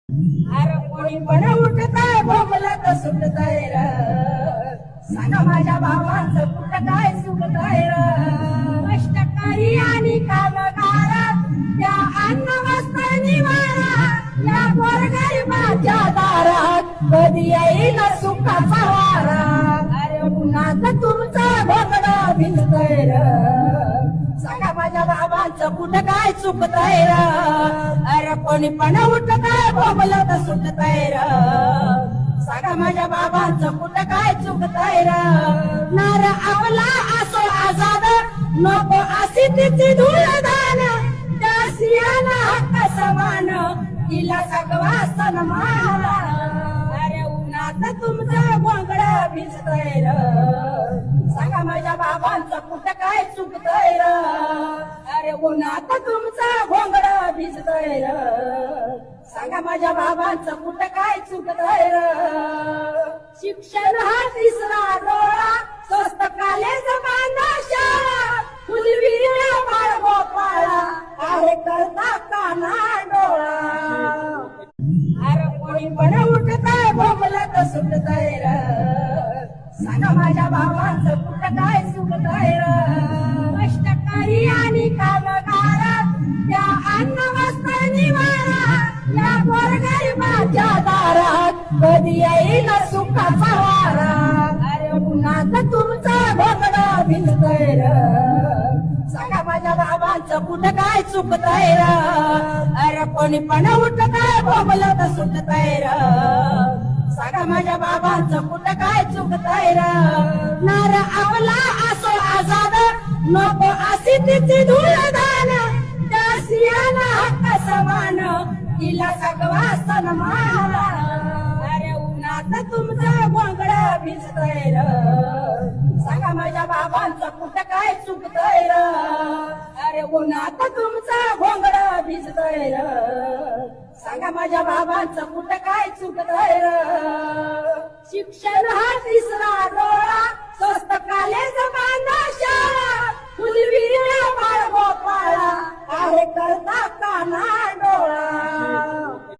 अरे कोणी पण उठताय बोंबलत सुटताय र, सांगा माझ्या भावांचं कुठं काय सुटताय र. कष्टकरी आणि कामगार या अन्न वस्त्र निवारा, या गोरगरिबाच्या दारात कधी येईल सुखाचा वारा. अरे उन्हात तुमचं घोंगडं भिजतंय र, सांगा माझ्या बाबांचं कुठं काय चुकतंय र. अरे कोणी पण उठताय बोंबलत सुटतंय र, सांगा माझ्या बाबांचं कुठं काय चुकतंय र. नार आपला असो आजाद, नको अशी तिची धूळदान, त्या स्त्रियांना हक्क समान, तिला सगळा सन्मान. अरे उन्हात तुमचं घोंगडं भिजतंय र, सांगा माझ्या बाबांचं कुठं काय चुकतंय र. अरे उन्हात तुमचं घोंगडं भिजतंय र, सांगा माझ्या बाबांचं कुठं काय चुकतंय र. शिक्षण हा तिसरा डोळा, स्वस्त कॉलेज बांधा शाळा, फुलविल्या बाळगोपाळा, आहे करता काना डोळा. अरे कोणी पण उठताय बोंबलत सुटतंय र, सांगा माझ्या बाबांचं कुठं काय सुटतंय र. कष्टकरी आणि कामगार या अन्न वस्त्र निवारा, या गोरगरिबाच्या दारात कधी येईल सुखाचा वारा. अरे उन्हात तुमचं घोंगडं भिजतंय र, सांगा माझ्या बाबांचं कुठं काय चुकतंय र. अरे कोणी पण उठताय बोंबलत सुटतंय र, सांगा माझ्या बाबांचं कुठं काय चुकतंय र. नार आपला असो आजाद, नको अशी तिची धूळदान, त्या स्त्रियांना हक्क समान, तिला सगळा सन्मान. अरे उन्हात तुमचं घोंगडं भिजतंय र, सांगा माझ्या बाबांचं कुठं काय चुकतंय र. अरे उन्हात तुमचं घोंगडं भिजतंय र, सांगा माझ्या बाबांचं कुठं काय चुकतंय र. शिक्षण हा तिसरा डोळा, स्वस्त कॉलेज बांधा शाळा, फुलविल्या बाळगोपाळा, आहे करता काना